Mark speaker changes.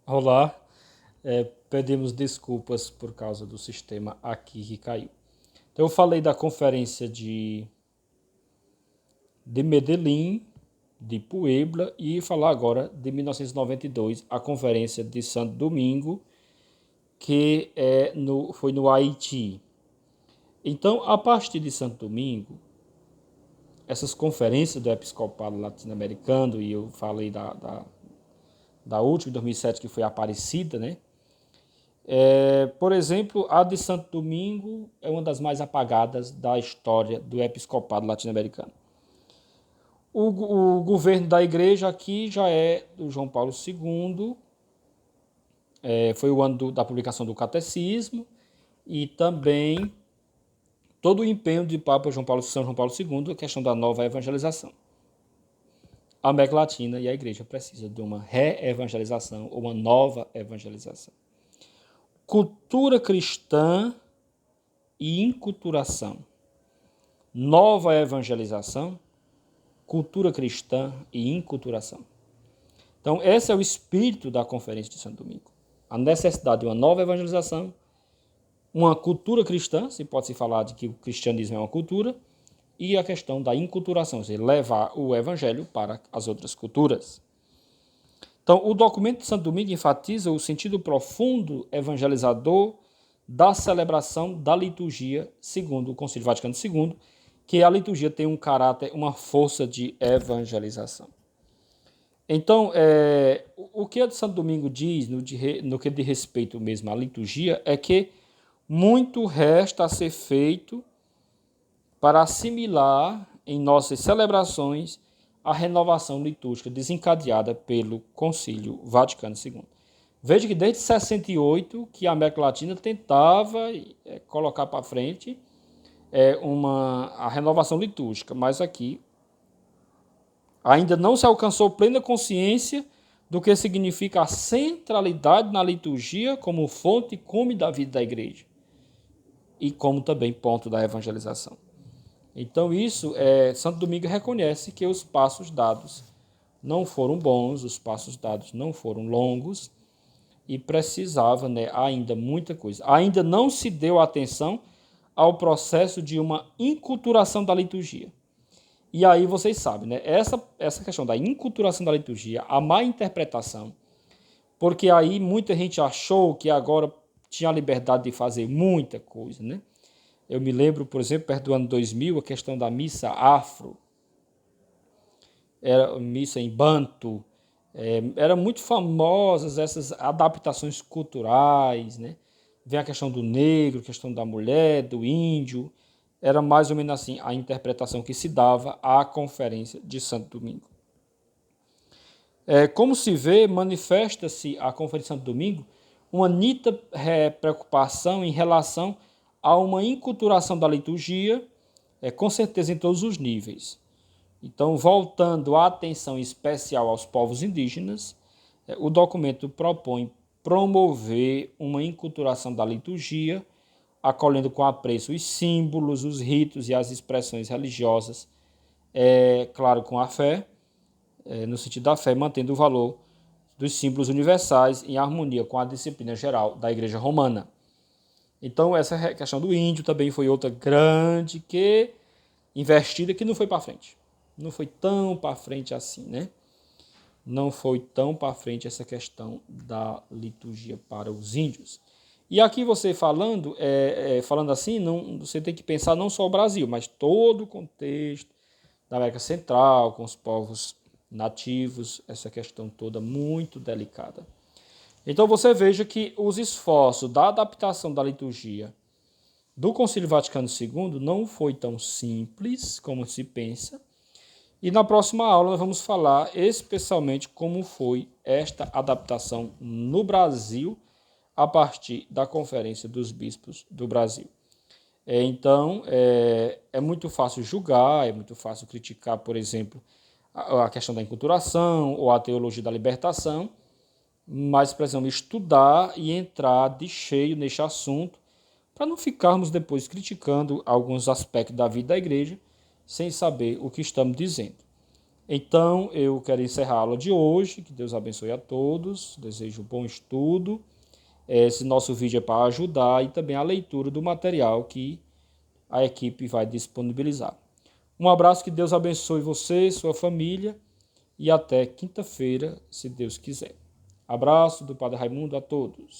Speaker 1: Olá, pedimos desculpas por causa do sistema aqui que caiu. Então, eu falei da conferência de Medellín, de Puebla, e falar agora de 1992, a conferência de Santo Domingo, que foi no Haiti. Então, a partir de Santo Domingo, essas conferências do Episcopado Latino-Americano, e eu falei da última, de 2007, que foi a Aparecida, né? Por exemplo, a de Santo Domingo é uma das mais apagadas da história do episcopado latino-americano. O governo da igreja aqui já é do João Paulo II, foi o ano da publicação do Catecismo e também todo o empenho de Papa São João Paulo II, a questão da nova evangelização. A América Latina e a igreja precisa de uma re-evangelização ou uma nova evangelização. Cultura cristã e inculturação. Nova evangelização, cultura cristã e inculturação. Então, esse é o espírito da Conferência de Santo Domingo. A necessidade de uma nova evangelização, uma cultura cristã, se pode se falar de que o cristianismo é uma cultura, e a questão da inculturação, ou seja, levar o evangelho para as outras culturas. Então, o documento de Santo Domingo enfatiza o sentido profundo evangelizador da celebração da liturgia, segundo o Concílio Vaticano II, que a liturgia tem um caráter, uma força de evangelização. Então, o que a de Santo Domingo diz, no que diz respeito mesmo à liturgia, é que muito resta a ser feito para assimilar em nossas celebrações a renovação litúrgica desencadeada pelo Concílio Vaticano II. Veja que desde 68 que a América Latina tentava colocar para frente a renovação litúrgica, mas aqui ainda não se alcançou plena consciência do que significa a centralidade na liturgia como fonte e cume da vida da igreja e como também ponto da evangelização. Então Santo Domingo reconhece que os passos dados não foram bons, os passos dados não foram longos e precisava ainda muita coisa. Ainda não se deu atenção ao processo de uma inculturação da liturgia. E aí vocês sabem, né? Essa questão da inculturação da liturgia, a má interpretação, porque aí muita gente achou que agora tinha a liberdade de fazer muita coisa, né? Eu me lembro, por exemplo, perto do ano 2000, a questão da missa afro, era missa em banto, eram muito famosas essas adaptações culturais, né? Vem a questão do negro, a questão da mulher, do índio, era mais ou menos assim a interpretação que se dava à Conferência de Santo Domingo. Como se vê, manifesta-se a Conferência de Santo Domingo uma nítida preocupação em relação a uma inculturação da liturgia, com certeza em todos os níveis. Então, voltando a atenção especial aos povos indígenas, o documento propõe promover uma inculturação da liturgia, acolhendo com apreço os símbolos, os ritos e as expressões religiosas, claro, com a fé, no sentido da fé, mantendo o valor dos símbolos universais em harmonia com a disciplina geral da Igreja Romana. Então, essa questão do índio também foi outra grande investida que não foi para frente. Não foi tão para frente assim, né? Não foi tão para frente essa questão da liturgia para os índios. E aqui você falando assim, você tem que pensar não só o Brasil, mas todo o contexto da América Central, com os povos nativos, essa questão toda muito delicada. Então você veja que os esforços da adaptação da liturgia do Concílio Vaticano II não foi tão simples como se pensa. E na próxima aula nós vamos falar especialmente como foi esta adaptação no Brasil a partir da Conferência dos Bispos do Brasil. Então, é muito fácil julgar, é muito fácil criticar, por exemplo, a questão da enculturação ou a teologia da libertação, mas precisamos estudar e entrar de cheio neste assunto para não ficarmos depois criticando alguns aspectos da vida da igreja sem saber o que estamos dizendo. Então, eu quero encerrar a aula de hoje. Que Deus abençoe a todos. Desejo um bom estudo. Esse nosso vídeo é para ajudar e também a leitura do material que a equipe vai disponibilizar. Um abraço, que Deus abençoe você, sua família e até quinta-feira, se Deus quiser. Abraço do Padre Raimundo a todos.